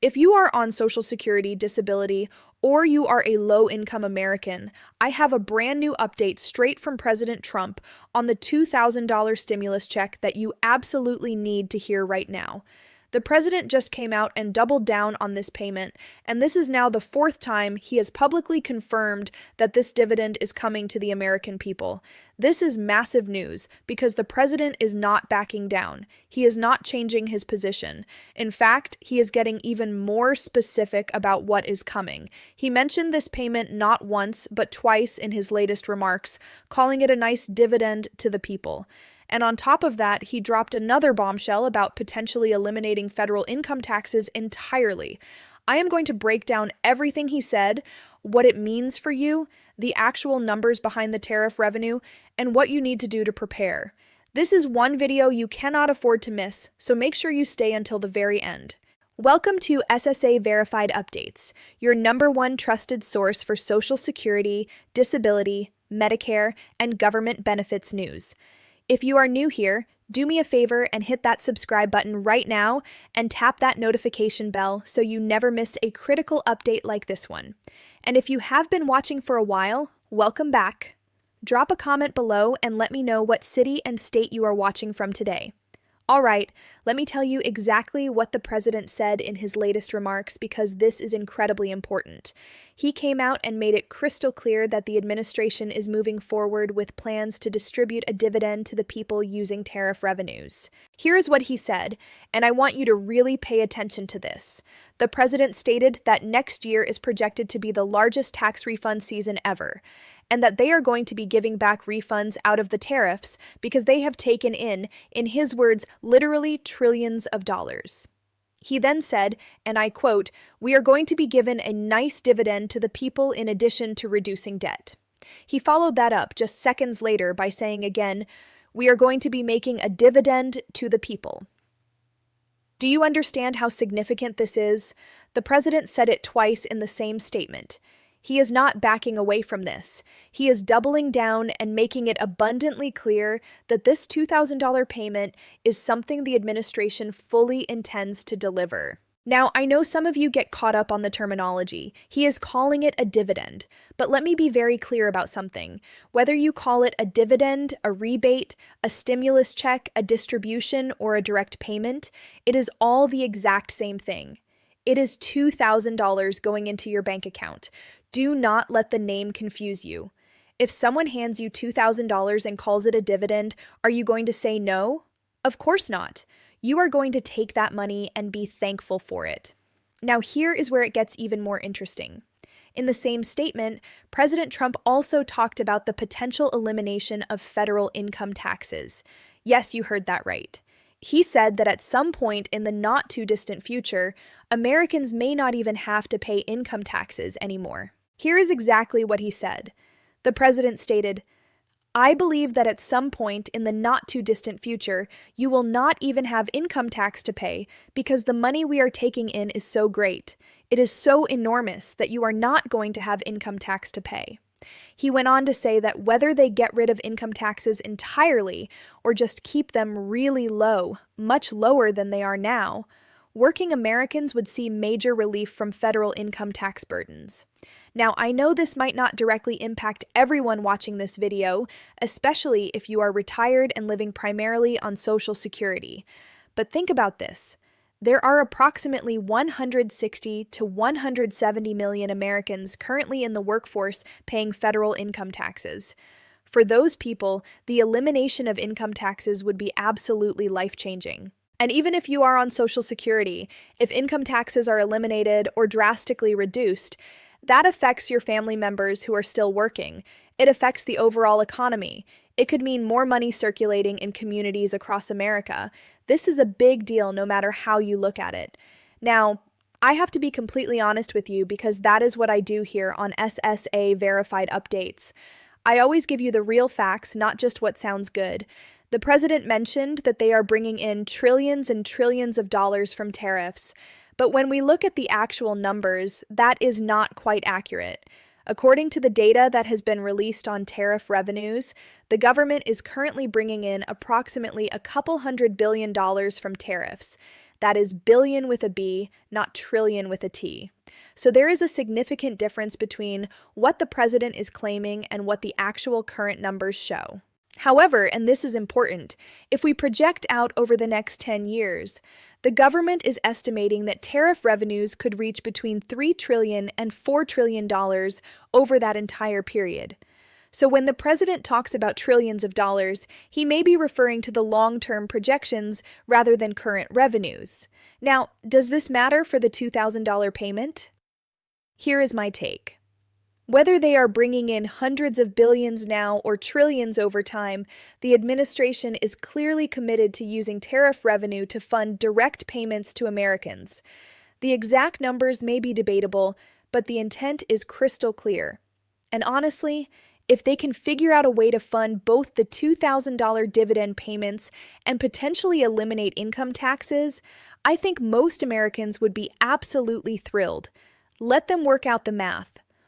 If you are on Social Security, disability, or you are a low-income American, I have a brand new update straight from President Trump on the $2,000 stimulus check that you absolutely need to hear right now. The president just came out and doubled down on this payment, and this is now the fourth time he has publicly confirmed that this dividend is coming to the American people. This is massive news because the president is not backing down. He is not changing his position. In fact, he is getting even more specific about what is coming. He mentioned this payment not once, but twice in his latest remarks, calling it a nice dividend to the people. And on top of that, he dropped another bombshell about potentially eliminating federal income taxes entirely. I am going to break down everything he said, what it means for you, the actual numbers behind the tariff revenue, and what you need to do to prepare. This is one video you cannot afford to miss, so make sure you stay until the very end. Welcome to SSA Verified Updates, your #1 trusted source for Social Security, disability, Medicare, and government benefits news. If you are new here, do me a favor and hit that subscribe button right now and tap that notification bell so you never miss a critical update like this one. And if you have been watching for a while, welcome back. Drop a comment below and let me know what city and state you are watching from today. All right, let me tell you exactly what the president said in his latest remarks because this is incredibly important. He came out and made it crystal clear that the administration is moving forward with plans to distribute a dividend to the people using tariff revenues. Here is what he said, and I want you to really pay attention to this. The president stated that next year is projected to be the largest tax refund season ever, and that they are going to be giving back refunds out of the tariffs because they have taken in his words, literally trillions of dollars. He then said, and I quote, "We are going to be given a nice dividend to the people in addition to reducing debt." He followed that up just seconds later by saying again, "We are going to be making a dividend to the people." Do you understand how significant this is? The president said it twice in the same statement. He is not backing away from this. He is doubling down and making it abundantly clear that this $2,000 payment is something the administration fully intends to deliver. Now, I know some of you get caught up on the terminology. He is calling it a dividend, but let me be very clear about something. Whether you call it a dividend, a rebate, a stimulus check, a distribution, or a direct payment, it is all the exact same thing. It is $2,000 going into your bank account. Do not let the name confuse you. If someone hands you $2,000 and calls it a dividend, are you going to say no? Of course not. You are going to take that money and be thankful for it. Now here is where it gets even more interesting. In the same statement, President Trump also talked about the potential elimination of federal income taxes. Yes, you heard that right. He said that at some point in the not-too-distant future, Americans may not even have to pay income taxes anymore. Here is exactly what he said. The president stated, "I believe that at some point in the not-too-distant future, you will not even have income tax to pay because the money we are taking in is so great. It is so enormous that you are not going to have income tax to pay." He went on to say that whether they get rid of income taxes entirely or just keep them really low, much lower than they are now, working Americans would see major relief from federal income tax burdens. Now, I know this might not directly impact everyone watching this video, especially if you are retired and living primarily on Social Security. But think about this. There are approximately 160 to 170 million Americans currently in the workforce paying federal income taxes. For those people, the elimination of income taxes would be absolutely life-changing. And even if you are on Social Security, if income taxes are eliminated or drastically reduced, that affects your family members who are still working. It affects the overall economy. It could mean more money circulating in communities across America. This is a big deal no matter how you look at it. Now, I have to be completely honest with you because that is what I do here on SSA Verified Updates. I always give you the real facts, not just what sounds good. The president mentioned that they are bringing in trillions and trillions of dollars from tariffs. But when we look at the actual numbers, that is not quite accurate. According to the data that has been released on tariff revenues, the government is currently bringing in approximately a couple $100 billion from tariffs. That is billion with a B, not trillion with a T. So there is a significant difference between what the president is claiming and what the actual current numbers show. However, and this is important, if we project out over the next 10 years, the government is estimating that tariff revenues could reach between $3 trillion and $4 trillion over that entire period. So when the president talks about trillions of dollars, he may be referring to the long-term projections rather than current revenues. Now, does this matter for the $2,000 payment? Here is my take. Whether they are bringing in hundreds of billions now or trillions over time, the administration is clearly committed to using tariff revenue to fund direct payments to Americans. The exact numbers may be debatable, but the intent is crystal clear. And honestly, if they can figure out a way to fund both the $2,000 dividend payments and potentially eliminate income taxes, I think most Americans would be absolutely thrilled. Let them work out the math.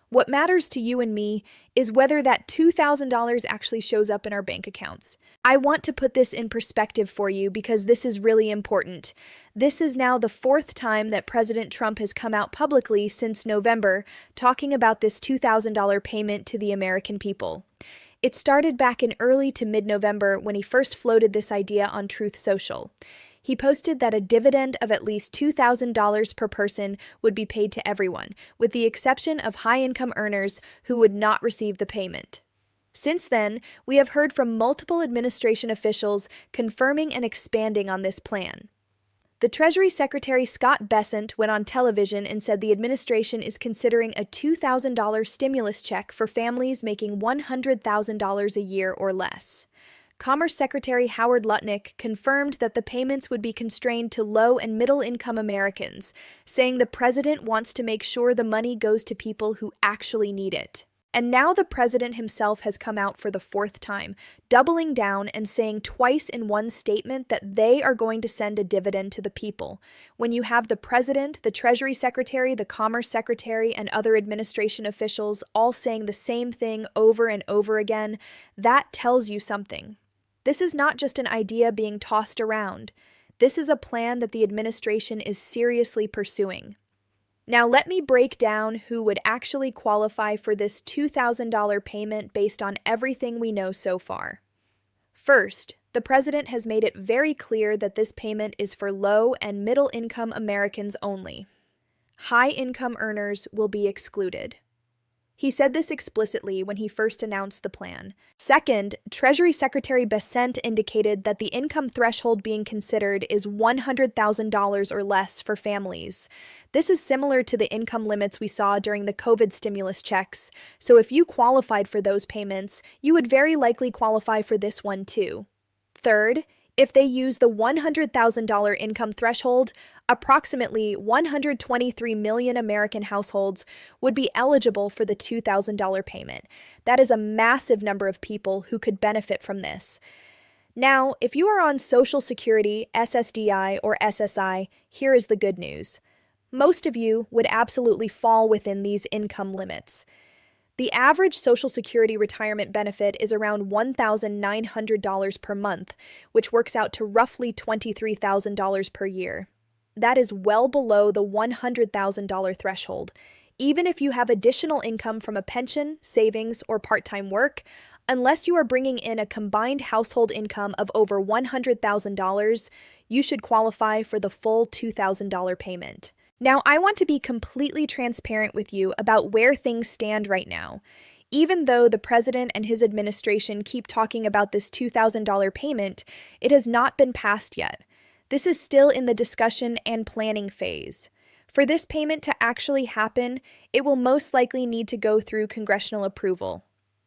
What matters to you and me is whether that $2,000 actually shows up in our bank accounts. I want to put this in perspective for you because this is really important. This is now the fourth time that President Trump has come out publicly since November talking about this $2,000 payment to the American people. It started back in early to mid-November when he first floated this idea on Truth Social. He posted that a dividend of at least $2,000 per person would be paid to everyone, with the exception of high-income earners who would not receive the payment. Since then, we have heard from multiple administration officials confirming and expanding on this plan. The Treasury Secretary Scott Bessent went on television and said the administration is considering a $2,000 stimulus check for families making $100,000 a year or less. Commerce Secretary Howard Lutnick confirmed that the payments would be constrained to low- and middle-income Americans, saying the president wants to make sure the money goes to people who actually need it. And now the president himself has come out for the fourth time, doubling down and saying twice in one statement that they are going to send a dividend to the people. When you have the president, the Treasury Secretary, the Commerce Secretary, and other administration officials all saying the same thing over and over again, that tells you something. This is not just an idea being tossed around. This is a plan that the administration is seriously pursuing. Now let me break down who would actually qualify for this $2,000 payment based on everything we know so far. First, the president has made it very clear that this payment is for low- and middle-income Americans only. High-income earners will be excluded. He said this explicitly when he first announced the plan. Second, Treasury Secretary Bessent indicated that the income threshold being considered is $100,000 or less for families. This is similar to the income limits we saw during the COVID stimulus checks, so if you qualified for those payments, you would very likely qualify for this one too. Third, if they use the $100,000 income threshold, approximately 123 million American households would be eligible for the $2,000 payment. That is a massive number of people who could benefit from this. Now, if you are on Social Security, SSDI, or SSI, here is the good news. Most of you would absolutely fall within these income limits. The average Social Security retirement benefit is around $1,900 per month, which works out to roughly $23,000 per year. That is well below the $100,000 threshold. Even if you have additional income from a pension, savings, or part-time work, unless you are bringing in a combined household income of over $100,000, you should qualify for the full $2,000 payment. Now, I want to be completely transparent with you about where things stand right now. Even though the president and his administration keep talking about this $2,000 payment, it has not been passed yet. This is still in the discussion and planning phase. For this payment to actually happen, it will most likely need to go through congressional approval.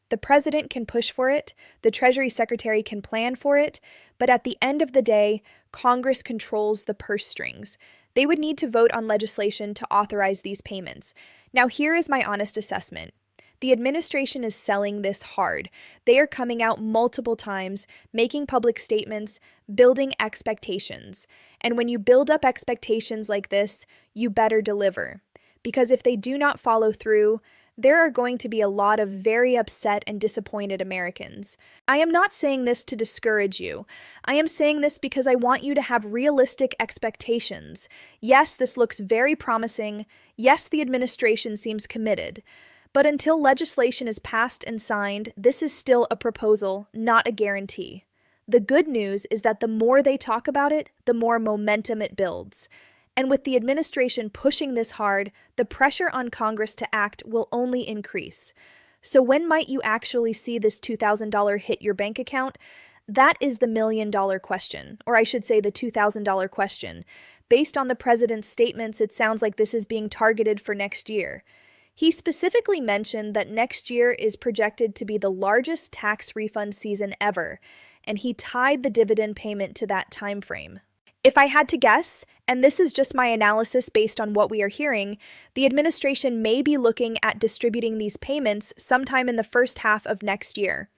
The president can push for it, the Treasury Secretary can plan for it, but at the end of the day, Congress controls the purse strings. They would need to vote on legislation to authorize these payments. Now, here is my honest assessment. The administration is selling this hard. They are coming out multiple times, making public statements, building expectations. And when you build up expectations like this, you better deliver. Because if they do not follow through, there are going to be a lot of very upset and disappointed Americans. I am not saying this to discourage you. I am saying this because I want you to have realistic expectations. Yes, this looks very promising. Yes, the administration seems committed. But until legislation is passed and signed, this is still a proposal, not a guarantee. The good news is that the more they talk about it, the more momentum it builds. And with the administration pushing this hard, the pressure on Congress to act will only increase. So when might you actually see this $2,000 hit your bank account? That is the million-dollar question, or I should say the $2,000 question. Based on the president's statements, it sounds like this is being targeted for next year. He specifically mentioned that next year is projected to be the largest tax refund season ever, and he tied the dividend payment to that time frame. If I had to guess, and this is just my analysis based on what we are hearing, the administration may be looking at distributing these payments sometime in the first half of next year.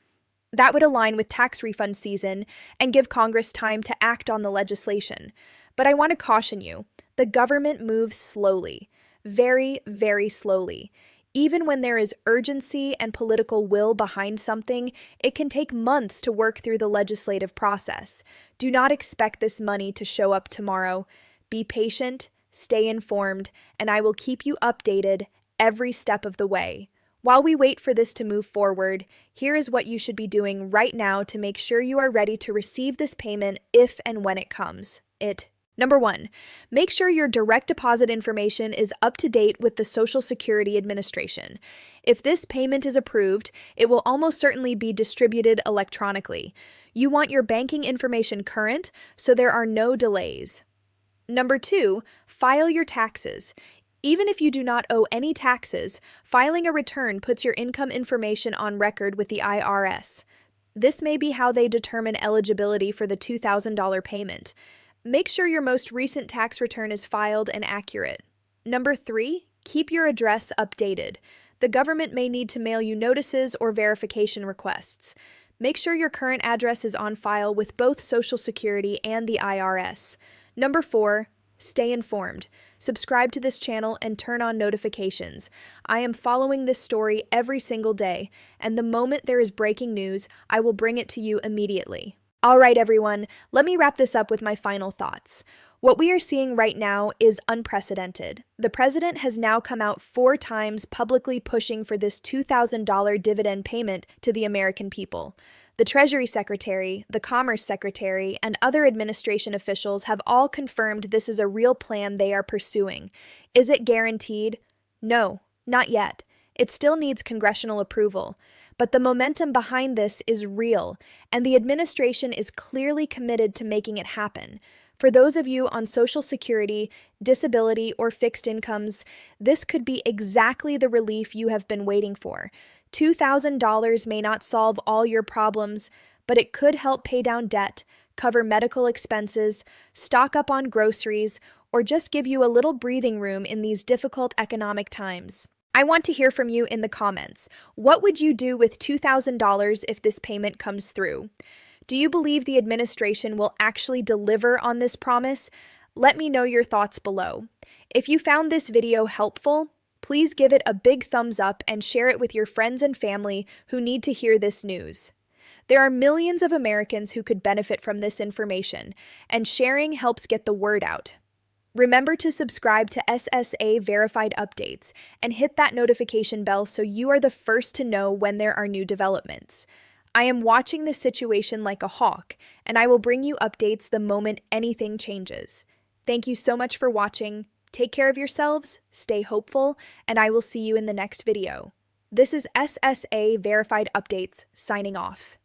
That would align with tax refund season and give Congress time to act on the legislation. But I want to caution you, the government moves slowly, very, very slowly. Even when there is urgency and political will behind something, it can take months to work through the legislative process. Do not expect this money to show up tomorrow. Be patient, stay informed, and I will keep you updated every step of the way. While we wait for this to move forward, here is what you should be doing right now to make sure you are ready to receive this payment if and when it comes. Number 1, make sure your direct deposit information is up to date with the Social Security Administration. If this payment is approved, it will almost certainly be distributed electronically. You want your banking information current, so there are no delays. Number 2, file your taxes. Even if you do not owe any taxes, filing a return puts your income information on record with the IRS. This may be how they determine eligibility for the $2,000 payment. Make sure your most recent tax return is filed and accurate. Number 3, keep your address updated. The government may need to mail you notices or verification requests. Make sure your current address is on file with both Social Security and the IRS. Number 4, stay informed. Subscribe to this channel and turn on notifications. I am following this story every single day, and the moment there is breaking news, I will bring it to you immediately. All right, everyone, let me wrap this up with my final thoughts. What we are seeing right now is unprecedented. The president has now come out 4 times publicly pushing for this $2,000 dividend payment to the American people. The Treasury Secretary, the Commerce Secretary, and other administration officials have all confirmed this is a real plan they are pursuing. Is it guaranteed? No, not yet. It still needs congressional approval. But the momentum behind this is real, and the administration is clearly committed to making it happen. For those of you on Social Security, disability, or fixed incomes, this could be exactly the relief you have been waiting for. $2,000 may not solve all your problems, but it could help pay down debt, cover medical expenses, stock up on groceries, or just give you a little breathing room in these difficult economic times. I want to hear from you in the comments. What would you do with $2,000 if this payment comes through? Do you believe the administration will actually deliver on this promise? Let me know your thoughts below. If you found this video helpful, please give it a big thumbs up and share it with your friends and family who need to hear this news. There are millions of Americans who could benefit from this information, and sharing helps get the word out. Remember to subscribe to SSA verified updates and hit that notification bell so you are the first to know when there are new developments. I am watching this situation like a hawk, and I will bring you updates the moment anything changes. Thank you so much for watching. Take care of yourselves, stay hopeful, and I will see you in the next video. This is SSA verified updates signing off.